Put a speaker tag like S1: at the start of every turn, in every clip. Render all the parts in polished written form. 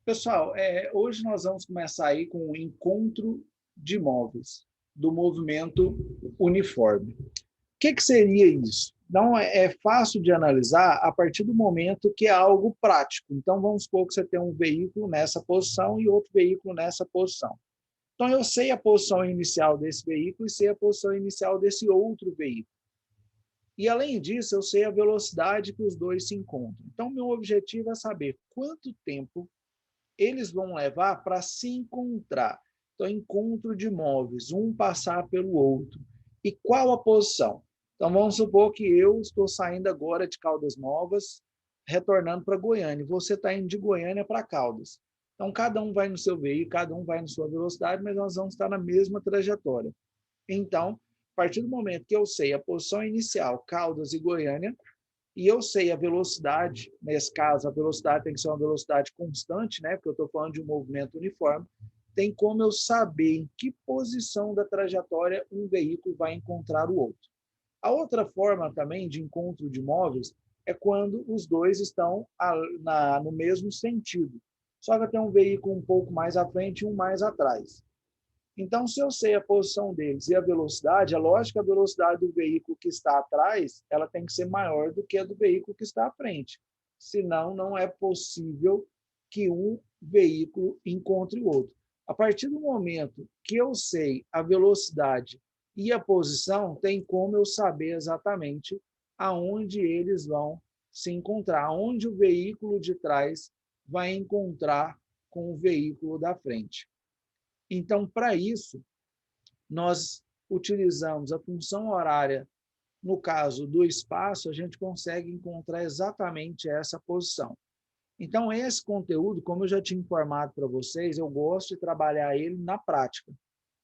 S1: Pessoal, hoje nós vamos começar aí com o encontro de móveis do movimento uniforme. O que seria isso? Não é fácil de analisar a partir do momento que é algo prático. Então, vamos supor que você tem um veículo nessa posição e outro veículo nessa posição. Então, eu sei a posição inicial desse veículo e sei a posição inicial desse outro veículo. E, além disso, eu sei a velocidade que os dois se encontram. Então, meu objetivo é saber quanto tempo eles vão levar para se encontrar. Então, encontro de móveis, um passar pelo outro. E qual a posição? Então, vamos supor que eu estou saindo agora de Caldas Novas, retornando para Goiânia. Você está indo de Goiânia para Caldas. Então, cada um vai no seu veículo, cada um vai na sua velocidade, mas nós vamos estar na mesma trajetória. Então, a partir do momento que eu sei a posição inicial, Caldas e Goiânia, e eu sei a velocidade, nesse caso, a velocidade tem que ser uma velocidade constante, né? Porque eu estou falando de um movimento uniforme, tem como eu saber em que posição da trajetória um veículo vai encontrar o outro. A outra forma também de encontro de móveis é quando os dois estão no mesmo sentido. Só que tem um veículo um pouco mais à frente e um mais atrás. Então, se eu sei a posição deles e a velocidade, é lógico que a velocidade do veículo que está atrás ela tem que ser maior do que a do veículo que está à frente. Senão, não é possível que um veículo encontre o outro. A partir do momento que eu sei a velocidade e a posição, tem como eu saber exatamente aonde eles vão se encontrar, onde o veículo de trás vai encontrar com o veículo da frente. Então, para isso, nós utilizamos a função horária. No caso do espaço, a gente consegue encontrar exatamente essa posição. Então, esse conteúdo, como eu já tinha informado para vocês, eu gosto de trabalhar ele na prática.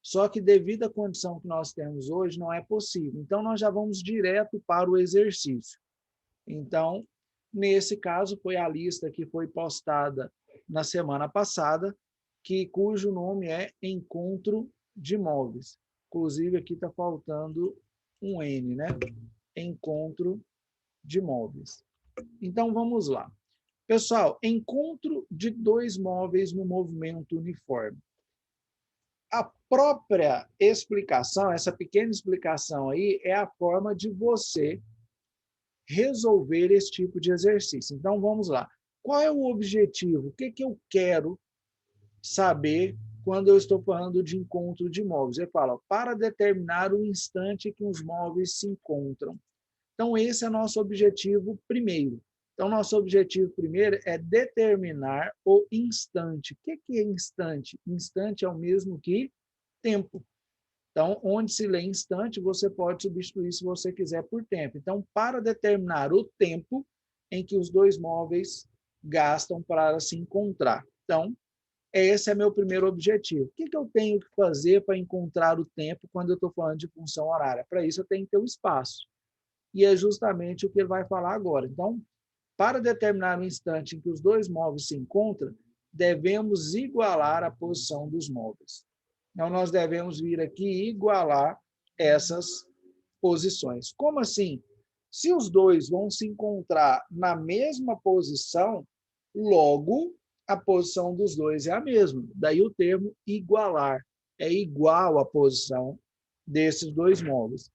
S1: Só que, devido à condição que nós temos hoje, não é possível. Então, nós já vamos direto para o exercício. Então, nesse caso, foi a lista que foi postada na semana passada, cujo nome é Encontro de Móveis. Inclusive, aqui está faltando um N, né? Encontro de Móveis. Então, vamos lá. Pessoal, encontro de dois móveis no movimento uniforme. A própria explicação, essa pequena explicação aí, é a forma de você resolver esse tipo de exercício. Então, vamos lá. Qual é o objetivo? O que eu quero saber quando eu estou falando de encontro de móveis? Ele fala, para determinar o instante que os móveis se encontram. Então, esse é nosso objetivo primeiro. Então, nosso objetivo primeiro é determinar o instante. O que é instante? Instante é o mesmo que tempo. Então, onde se lê instante, você pode substituir, se você quiser, por tempo. Então, para determinar o tempo em que os dois móveis gastam para se encontrar. Então, esse é meu primeiro objetivo. O que eu tenho que fazer para encontrar o tempo quando eu estou falando de função horária? Para isso, eu tenho que ter o espaço. E é justamente o que ele vai falar agora. Então, para determinar o instante em que os dois móveis se encontram, devemos igualar a posição dos móveis. Então, nós devemos vir aqui e igualar essas posições. Como assim? Se os dois vão se encontrar na mesma posição, logo a posição dos dois é a mesma. Daí o termo igualar, é igual à posição desses dois móveis.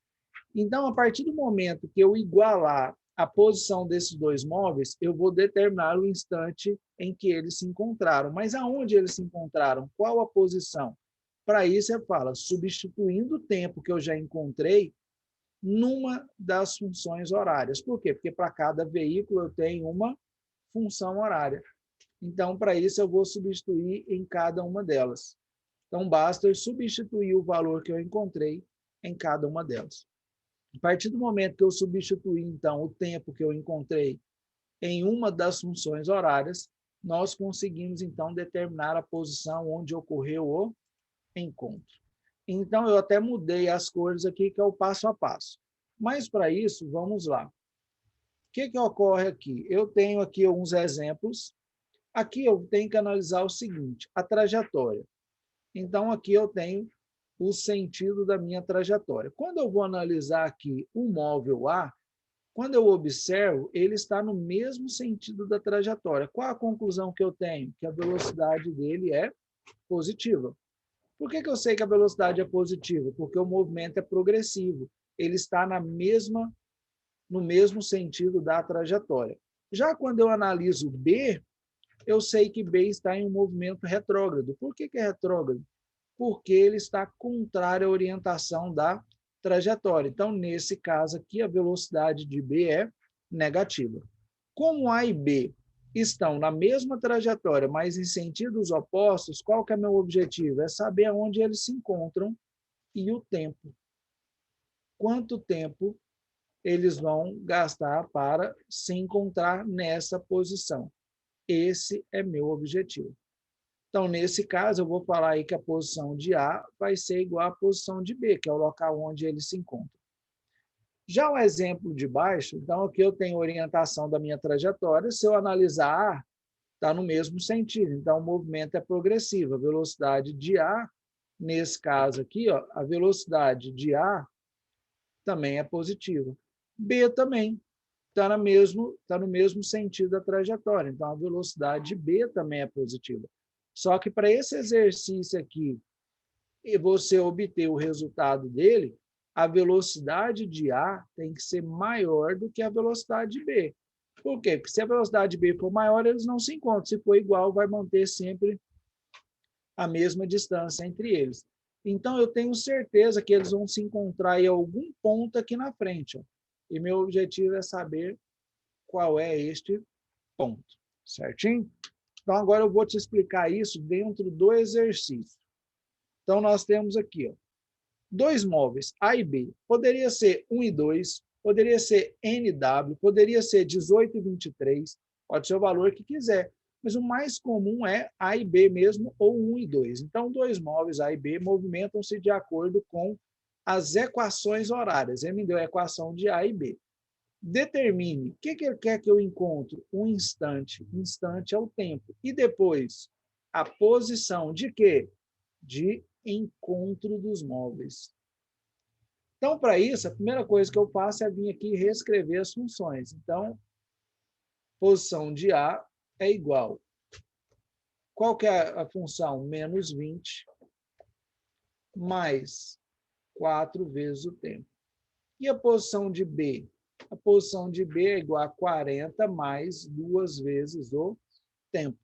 S1: Então, a partir do momento que eu igualar a posição desses dois móveis, eu vou determinar o instante em que eles se encontraram. Mas aonde eles se encontraram? Qual a posição? Para isso, eu falo, substituindo o tempo que eu já encontrei numa das funções horárias. Por quê? Porque para cada veículo eu tenho uma função horária. Então, para isso, eu vou substituir em cada uma delas. Então, basta eu substituir o valor que eu encontrei em cada uma delas. A partir do momento que eu substituir, então, o tempo que eu encontrei em uma das funções horárias, nós conseguimos, então, determinar a posição onde ocorreu o encontro. Então, eu até mudei as cores aqui, que é o passo a passo. Mas, para isso, vamos lá. O que ocorre aqui? Eu tenho aqui alguns exemplos. Aqui eu tenho que analisar o seguinte, a trajetória. Então, aqui eu tenho o sentido da minha trajetória. Quando eu vou analisar aqui o móvel A, Quando eu observo, ele está no mesmo sentido da trajetória. Qual a conclusão que eu tenho? Que a velocidade dele é positiva. Por que eu sei que a velocidade é positiva? Porque o movimento é progressivo. Ele está no mesmo sentido da trajetória. Já quando eu analiso B, eu sei que B está em um movimento retrógrado. Por que é retrógrado? Porque ele está contrário à orientação da trajetória. Então, nesse caso aqui, a velocidade de B é negativa. Como A e B estão na mesma trajetória, mas em sentidos opostos, qual que é meu objetivo? É saber onde eles se encontram e o tempo. Quanto tempo eles vão gastar para se encontrar nessa posição. Esse é meu objetivo. Então, nesse caso, eu vou falar aí que a posição de A vai ser igual à posição de B, que é o local onde eles se encontram. Já o exemplo de baixo, então aqui eu tenho orientação da minha trajetória. Se eu analisar A, está no mesmo sentido. Então, o movimento é progressivo. A velocidade de A, nesse caso aqui, ó, a velocidade de A também é positiva. B também está no mesmo sentido da trajetória. Então, a velocidade de B também é positiva. Só que para esse exercício aqui, e você obter o resultado dele, a velocidade de A tem que ser maior do que a velocidade de B. Por quê? Porque se a velocidade de B for maior, eles não se encontram. Se for igual, vai manter sempre a mesma distância entre eles. Então, eu tenho certeza que eles vão se encontrar em algum ponto aqui na frente. Ó. E meu objetivo é saber qual é este ponto. Certinho? Então, agora eu vou te explicar isso dentro do exercício. Então, nós temos aqui, ó, dois móveis, A e B. Poderia ser 1 e 2, poderia ser NW, poderia ser 18 e 23, pode ser o valor que quiser. Mas o mais comum é A e B mesmo, ou 1 e 2. Então, dois móveis A e B movimentam-se de acordo com as equações horárias. Ele me deu a equação de A e B. Determine o que ele quer que eu encontre. Um instante. Instante é o tempo. E depois, a posição de quê? De encontro dos móveis. Então, para isso, a primeira coisa que eu faço é vir aqui e reescrever as funções. Então, posição de A é igual. Qual que é a função? Menos 20 mais 4 vezes o tempo. E a posição de B? A posição de B é igual a 40 mais 2 vezes o tempo.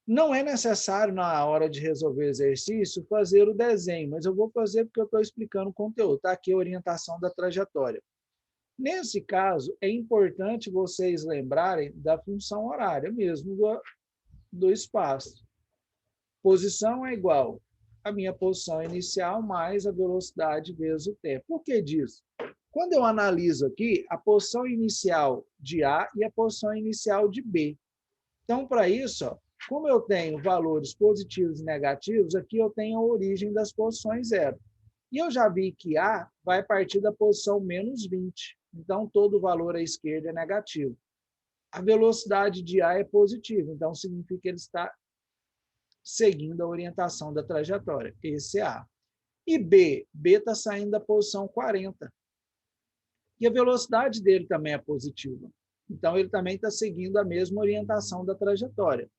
S1: Não é necessário, na hora de resolver o exercício, fazer o desenho, mas eu vou fazer porque eu estou explicando o conteúdo. Está aqui a orientação da trajetória. Nesse caso, é importante vocês lembrarem da função horária mesmo do espaço. Posição é igual à minha posição inicial mais a velocidade vezes o tempo. Por que disso? Quando eu analiso aqui a posição inicial de A e a posição inicial de B. Então, para isso, ó, como eu tenho valores positivos e negativos, aqui eu tenho a origem das posições zero. E eu já vi que A vai partir da posição menos 20. Então, todo valor à esquerda é negativo. A velocidade de A é positiva, então significa que ele está seguindo a orientação da trajetória. Esse é A. E B está saindo da posição 40. E a velocidade dele também é positiva. Então, ele também está seguindo a mesma orientação da trajetória.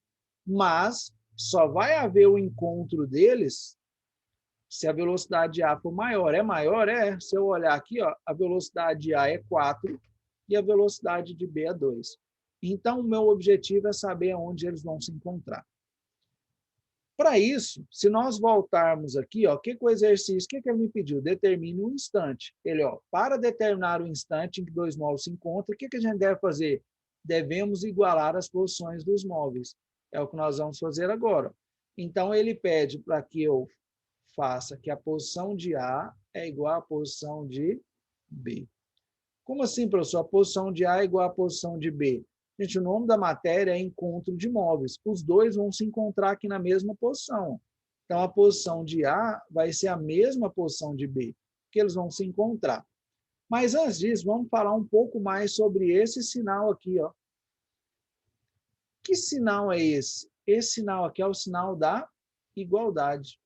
S1: Mas só vai haver o encontro deles se a velocidade de A for maior. É maior? É. Se eu olhar aqui, ó, a velocidade de A é 4 e a velocidade de B é 2. Então, o meu objetivo é saber onde eles vão se encontrar. Para isso, se nós voltarmos aqui, ó, que o exercício, que ele me pediu? Determine um instante. Ele, ó, para determinar o instante em que dois móveis se encontram, o que a gente deve fazer? Devemos igualar as posições dos móveis. É o que nós vamos fazer agora. Então, ele pede para que eu faça que a posição de A é igual à posição de B. Como assim, professor? A posição de A é igual à posição de B? Gente, o nome da matéria é encontro de móveis. Os dois vão se encontrar aqui na mesma posição. Então, a posição de A vai ser a mesma posição de B, que eles vão se encontrar. Mas antes disso, vamos falar um pouco mais sobre esse sinal aqui. Ó. Que sinal é esse? Esse sinal aqui é o sinal da igualdade.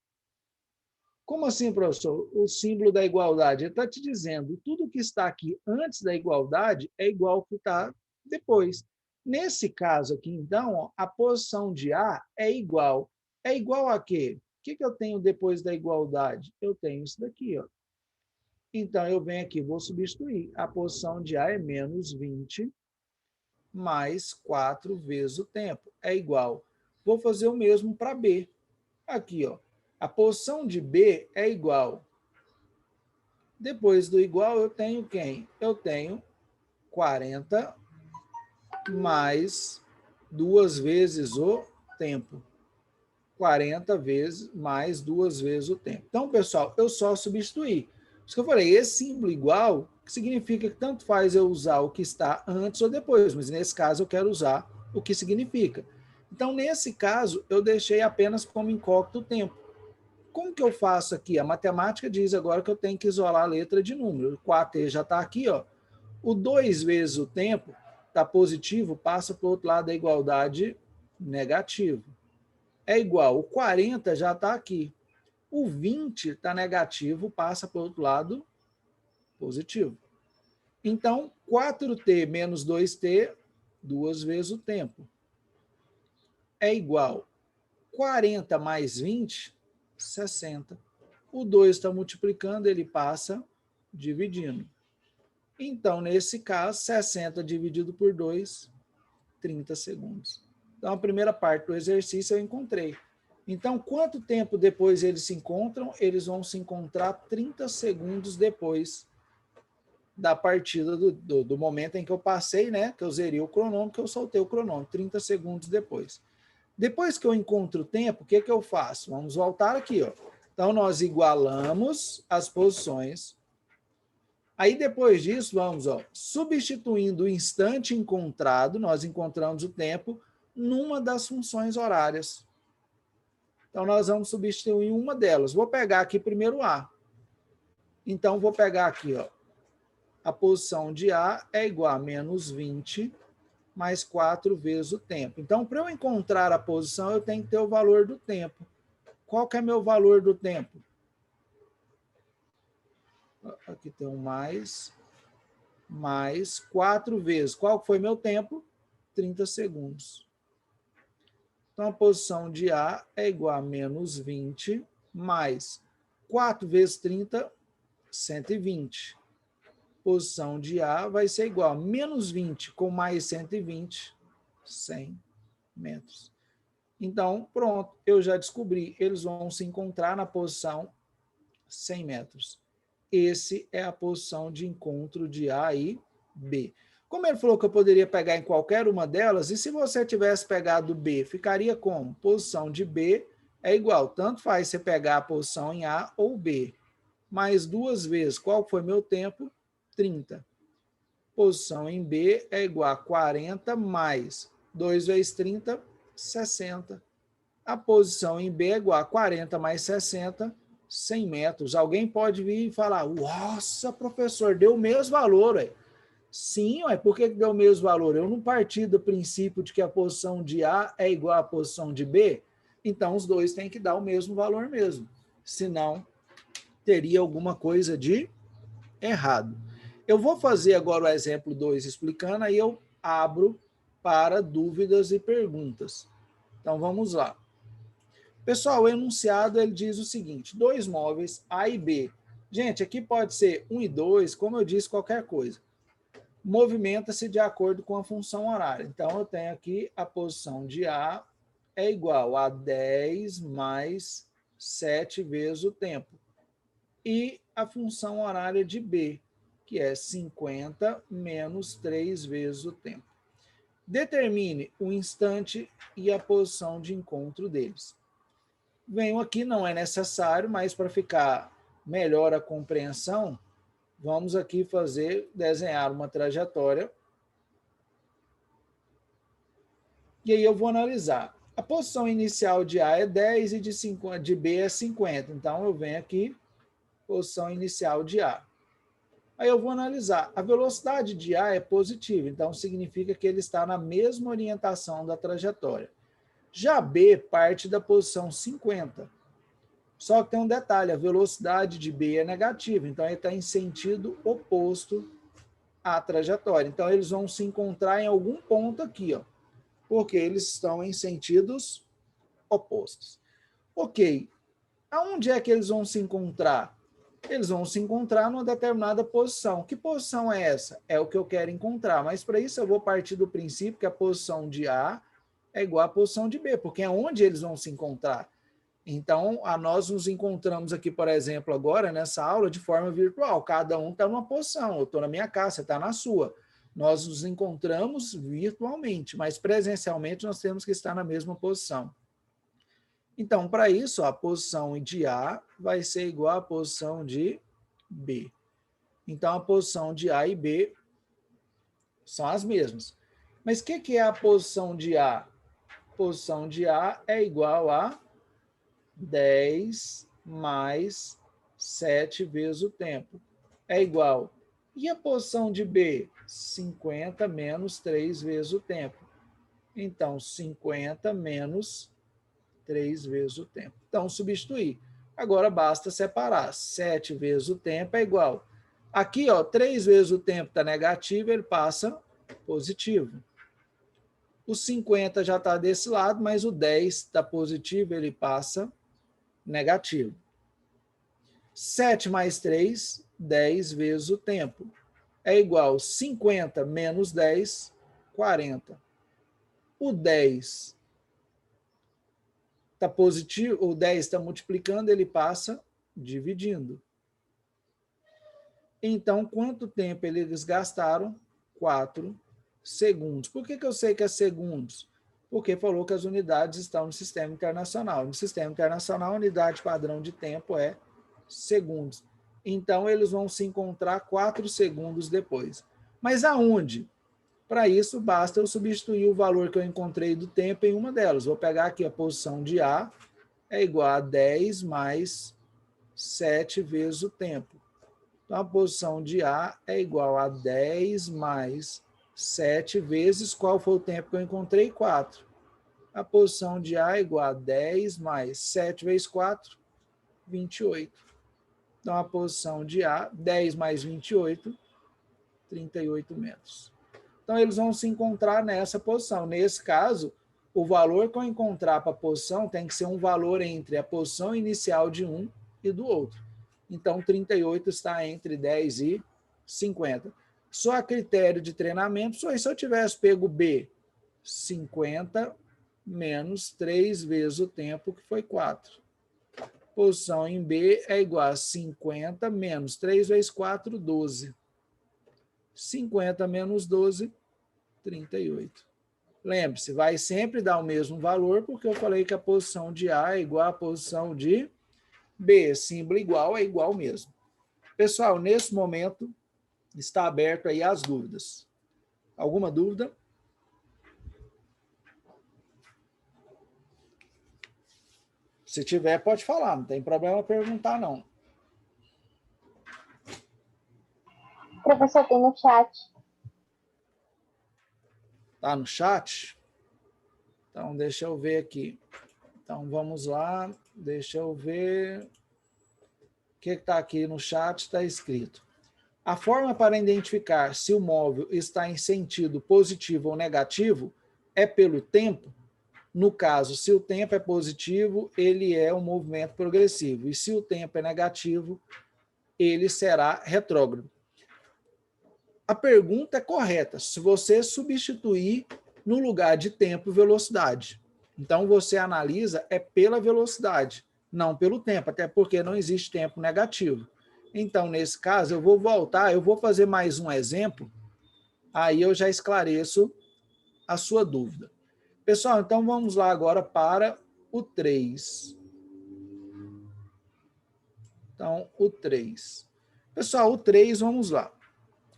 S1: Como assim, professor? O símbolo da igualdade? Ele está te dizendo, tudo que está aqui antes da igualdade é igual ao que está depois. Nesse caso aqui, então, ó, a posição de A é igual. É igual a quê? O que eu tenho depois da igualdade? Eu tenho isso daqui, ó. Então, eu venho aqui, vou substituir. A posição de A é menos 20 mais 4 vezes o tempo. É igual. Vou fazer o mesmo para B. Aqui, ó. A posição de B é igual. Depois do igual, eu tenho quem? Eu tenho 40 mais 2 vezes o tempo. 40 vezes mais 2 vezes o tempo. Então, pessoal, eu só substituir. Por isso que eu falei, esse símbolo igual significa que tanto faz eu usar o que está antes ou depois, mas nesse caso eu quero usar o que significa. Então, nesse caso, eu deixei apenas como incógnito o tempo. Como que eu faço aqui? A matemática diz agora que eu tenho que isolar a letra de número. O 4T já está aqui, ó. O 2 vezes o tempo está positivo, passa para o outro lado da igualdade negativo. É igual, o 40 já está aqui. O 20 está negativo, passa para o outro lado positivo. Então, 4T menos 2T, 2 vezes o tempo. É igual 40 mais 20, 60. O 2 está multiplicando, ele passa dividindo. Então, nesse caso, 60 dividido por 2, 30 segundos. Então, a primeira parte do exercício eu encontrei. Então, quanto tempo depois eles se encontram? Eles vão se encontrar 30 segundos depois da partida do momento em que eu passei, né? Que eu zerei o cronômetro, que eu soltei o cronômetro, 30 segundos depois. Depois que eu encontro o tempo, o que eu faço? Vamos voltar aqui, ó. Então, nós igualamos as posições. Aí, depois disso, vamos, ó, substituindo o instante encontrado, nós encontramos o tempo, numa das funções horárias. Então, nós vamos substituir uma delas. Vou pegar aqui primeiro A. Então, vou pegar aqui, ó, a posição de A é igual a menos 20 mais 4 vezes o tempo. Então, para eu encontrar a posição, eu tenho que ter o valor do tempo. Qual que é meu valor do tempo? Aqui tem um mais 4 vezes. Qual foi meu tempo? 30 segundos. Então, a posição de A é igual a menos 20 mais 4 vezes 30, 120. Posição de A vai ser igual a menos 20 com mais 120, 100 metros. Então, pronto, eu já descobri. Eles vão se encontrar na posição 100 metros. Esse é a posição de encontro de A e B. Como ele falou que eu poderia pegar em qualquer uma delas, e se você tivesse pegado B, ficaria como? Posição de B é igual, tanto faz você pegar a posição em A ou B. Mais 2 vezes, qual foi meu tempo? 30. Posição em B é igual a 40 mais 2 vezes 30, 60. A posição em B é igual a 40 mais 60, 100 metros. Alguém pode vir e falar, nossa, professor, deu o mesmo valor. Ué. Sim, ué, por que deu o mesmo valor? Eu não parti do princípio de que a posição de A é igual à posição de B, então os dois têm que dar o mesmo valor mesmo. Senão, teria alguma coisa de errado. Eu vou fazer agora o exemplo 2 explicando, aí eu abro para dúvidas e perguntas. Então, vamos lá. Pessoal, o enunciado ele diz o seguinte, 2 móveis A e B. Gente, aqui pode ser 1 e 2, como eu disse, qualquer coisa. Movimenta-se de acordo com a função horária. Então, eu tenho aqui a posição de A é igual a 10 mais 7 vezes o tempo. E a função horária de B, que é 50 menos 3 vezes o tempo. Determine o instante e a posição de encontro deles. Venho aqui, não é necessário, mas para ficar melhor a compreensão, vamos aqui desenhar uma trajetória. E aí eu vou analisar. A posição inicial de A é 10 e de B é 50. Então, eu venho aqui, posição inicial de A. Aí eu vou analisar. A velocidade de A é positiva, então significa que ele está na mesma orientação da trajetória. Já B parte da posição 50. Só que tem um detalhe, a velocidade de B é negativa, então ele está em sentido oposto à trajetória. Então, eles vão se encontrar em algum ponto aqui, ó, porque eles estão em sentidos opostos. Ok, aonde é que eles vão se encontrar? Eles vão se encontrar numa determinada posição. Que posição é essa? É o que eu quero encontrar, mas para isso eu vou partir do princípio que a posição de A é igual à posição de B, porque é onde eles vão se encontrar. Então, nós nos encontramos aqui, por exemplo, agora nessa aula de forma virtual. Cada um está numa posição. Eu estou na minha casa, você está na sua. Nós nos encontramos virtualmente, mas presencialmente nós temos que estar na mesma posição. Então, para isso, a posição de A vai ser igual à posição de B. Então, a posição de A e B são as mesmas. Mas o que é a posição de A? A posição de A é igual a 10 mais 7 vezes o tempo. É igual. E a posição de B? 50 menos 3 vezes o tempo. Então, 50 menos 3 vezes o tempo. Então, substituir. Agora, basta separar. 7 vezes o tempo é igual. Aqui, ó, 3 vezes o tempo está negativo, ele passa positivo. O 50 já está desse lado, mas o 10 está positivo, ele passa negativo. 7 mais 3, 10 vezes o tempo. É igual a 50 menos 10, 40. O 10 está positivo, o 10 está multiplicando, ele passa dividindo. Então, quanto tempo eles gastaram? 4 segundos. Por que eu sei que é segundos? Porque falou que as unidades estão no sistema internacional. No sistema internacional, a unidade padrão de tempo é segundos. Então, eles vão se encontrar 4 segundos depois. Mas aonde? Para isso, basta eu substituir o valor que eu encontrei do tempo em uma delas. Vou pegar aqui a posição de A, é igual a 10 mais 7 vezes o tempo. Então, a posição de A é igual a 10 mais 7 vezes qual foi o tempo que eu encontrei? 4. A posição de A é igual a 10 mais 7 vezes 4, 28. Então, a posição de A, 10 mais 28, 38 metros. Então, eles vão se encontrar nessa posição. Nesse caso, o valor que eu encontrar para a posição tem que ser um valor entre a posição inicial de um e do outro. Então, 38 está entre 10 e 50. Só a critério de treinamento, só se eu tivesse pego B, 50 menos 3 vezes o tempo, que foi 4. Posição em B é igual a 50 menos 3 vezes 4, 12. 50 menos 12, 38. Lembre-se, vai sempre dar o mesmo valor, porque eu falei que a posição de A é igual à posição de B. Símbolo igual é igual mesmo. Pessoal, nesse momento, está aberto aí as dúvidas. Alguma dúvida? Se tiver, pode falar, não tem problema perguntar, não.
S2: Professor, tem no chat.
S1: Está no chat? Então, deixa eu ver aqui. Então, vamos lá. Deixa eu ver. O que está aqui no chat? Está escrito. A forma para identificar se o móvel está em sentido positivo ou negativo é pelo tempo. No caso, se o tempo é positivo, ele é um movimento progressivo. E se o tempo é negativo, ele será retrógrado. A pergunta é correta, se você substituir no lugar de tempo e velocidade. Então, você analisa pela velocidade, não pelo tempo, até porque não existe tempo negativo. Então, nesse caso, eu vou voltar, eu vou fazer mais um exemplo, aí eu já esclareço a sua dúvida. Pessoal, então vamos lá agora para o 3. Então, o 3. Pessoal, o 3, vamos lá.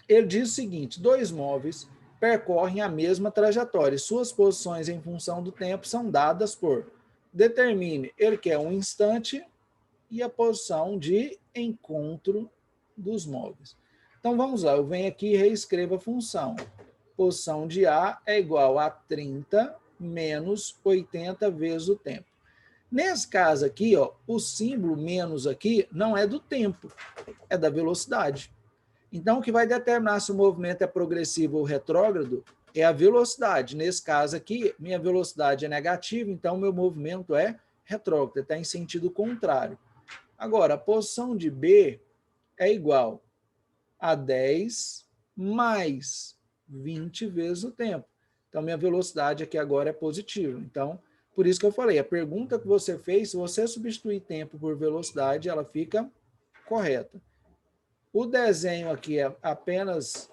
S1: Ele diz o seguinte, 2 móveis percorrem a mesma trajetória. Suas posições em função do tempo são dadas por determine, ele quer um instante e a posição de encontro dos móveis. Então, vamos lá, eu venho aqui e reescrevo a função. Posição de A é igual a 30 menos 80 vezes o tempo. Nesse caso aqui, ó, o símbolo menos aqui não é do tempo, é da velocidade. Então, o que vai determinar se o movimento é progressivo ou retrógrado é a velocidade. Nesse caso aqui, minha velocidade é negativa, então meu movimento é retrógrado, está em sentido contrário. Agora, a posição de B é igual a 10 mais 20 vezes o tempo. Então, minha velocidade aqui agora é positiva. Então, por isso que eu falei, a pergunta que você fez, se você substituir tempo por velocidade, ela fica correta. O desenho aqui é apenas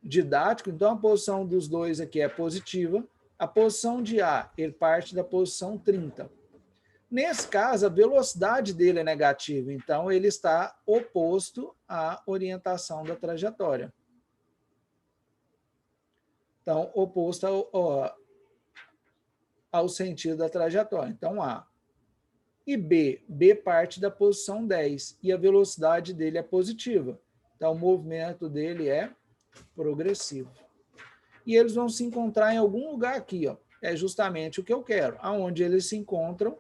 S1: didático, então a posição dos dois aqui é positiva. A posição de A, ele parte da posição 30. Nesse caso, a velocidade dele é negativa, então ele está oposto à orientação da trajetória. Então, oposto ao sentido da trajetória. Então, A. E B. B parte da posição 10 e a velocidade dele é positiva. Então, o movimento dele é progressivo. E eles vão se encontrar em algum lugar aqui, ó. É justamente o que eu quero. Aonde eles se encontram,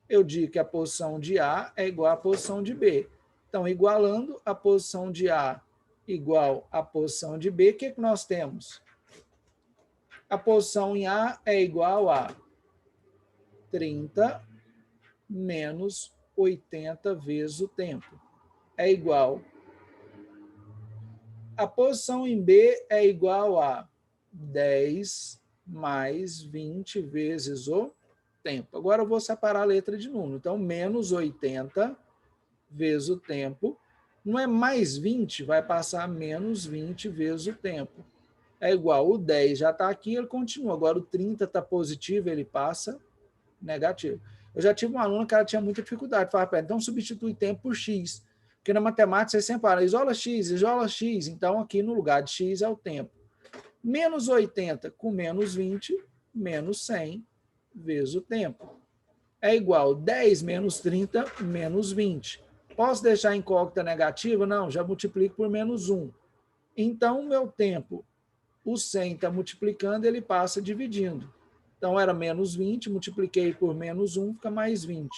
S1: eu digo que a posição de A é igual à posição de B. Então, igualando a posição de A igual à posição de B, o que nós temos? A posição em A é igual a 30 menos 80 vezes o tempo. É igual. A posição em B é igual a 10 mais 20 vezes o tempo. Agora eu vou separar a letra de número. Então, menos 80 vezes o tempo. Não é mais 20, vai passar a menos 20 vezes o tempo. É igual, o 10 já está aqui, ele continua. Agora o 30 está positivo, ele passa negativo. Eu já tive uma aluna que ela tinha muita dificuldade. Falava, então substitui tempo por X. Porque na matemática você sempre fala, isola X. Então aqui no lugar de X é o tempo. Menos 80 com menos 20, menos 100 vezes o tempo. É igual 10 menos 30 menos 20. Posso deixar incógnita negativa? Não, já multiplico por menos 1. Então, o meu tempo, o 100 está multiplicando, ele passa dividindo. Então, era menos 20, multipliquei por menos 1, fica mais 20.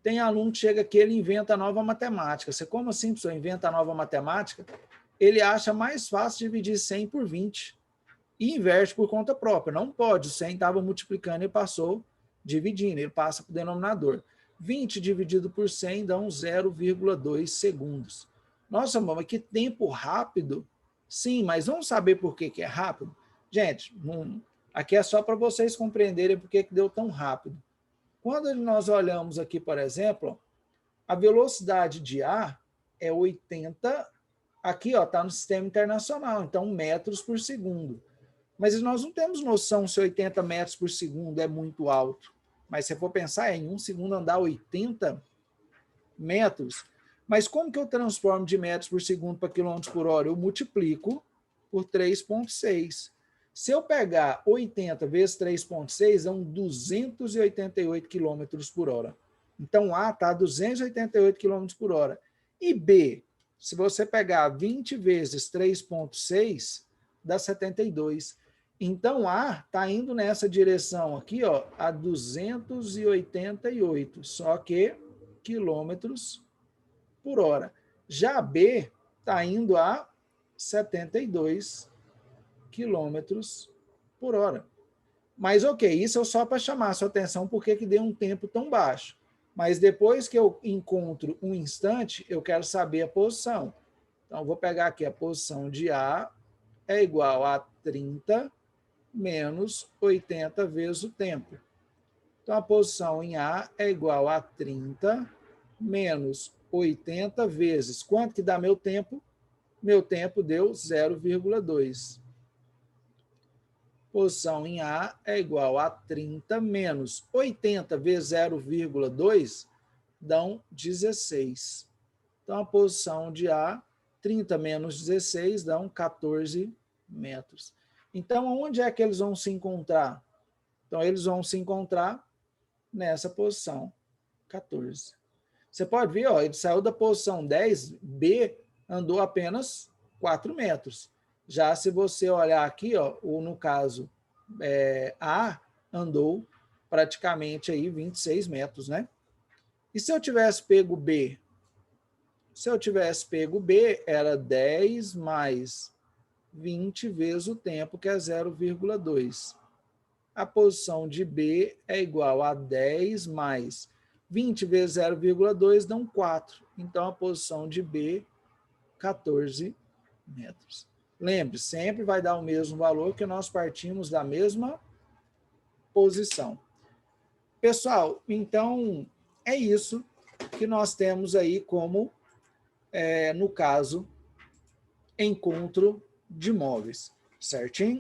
S1: Tem aluno que chega aqui, ele inventa a nova matemática. Você, como assim, professor, inventa a nova matemática? Ele acha mais fácil dividir 100 por 20 e inverte por conta própria. Não pode, o 100 estava multiplicando e passou dividindo, ele passa para o denominador. 20 dividido por 100 dá 0,2 segundos. Nossa, mas que tempo rápido. Sim, mas vamos saber por que é rápido? Gente, aqui é só para vocês compreenderem por que deu tão rápido. Quando nós olhamos aqui, por exemplo, a velocidade de A é 80, aqui está no sistema internacional, então metros por segundo. Mas nós não temos noção se 80 metros por segundo é muito alto. Mas se for pensar, em um segundo andar 80 metros. Mas como que eu transformo de metros por segundo para quilômetros por hora? Eu multiplico por 3,6. Se eu pegar 80 vezes 3,6, dão 288 quilômetros por hora. Então, A está a 288 quilômetros por hora. E B, se você pegar 20 vezes 3,6, dá 72. Então, A está indo nessa direção aqui, ó, a 288, só que quilômetros por hora. Já B está indo a 72 quilômetros por hora. Mas, ok, isso é só para chamar a sua atenção porque que deu um tempo tão baixo. Mas depois que eu encontro um instante, eu quero saber a posição. Então, vou pegar aqui a posição de A é igual a 30 menos 80 vezes o tempo. Então, a posição em A é igual a 30 menos 80 vezes. Quanto que dá meu tempo? Meu tempo deu 0,2. Posição em A é igual a 30 menos 80 vezes 0,2 dão 16. Então, a posição de A, 30 menos 16 dão 14 metros. Então, onde é que eles vão se encontrar? Então, eles vão se encontrar nessa posição, 14. Você pode ver, ó, ele saiu da posição 10, B andou apenas 4 metros. Já se você olhar aqui, ó, ou no caso, A andou praticamente aí 26 metros, né? E se eu tivesse pego B? Se eu tivesse pego B, era 10 mais 20 vezes o tempo, que é 0,2. A posição de B é igual a 10 mais 20 vezes 0,2 dão 4. Então, a posição de B, 14 metros. Lembre, sempre vai dar o mesmo valor, que nós partimos da mesma posição. Pessoal, então, é isso que nós temos aí como, no caso, encontro de móveis. Certinho?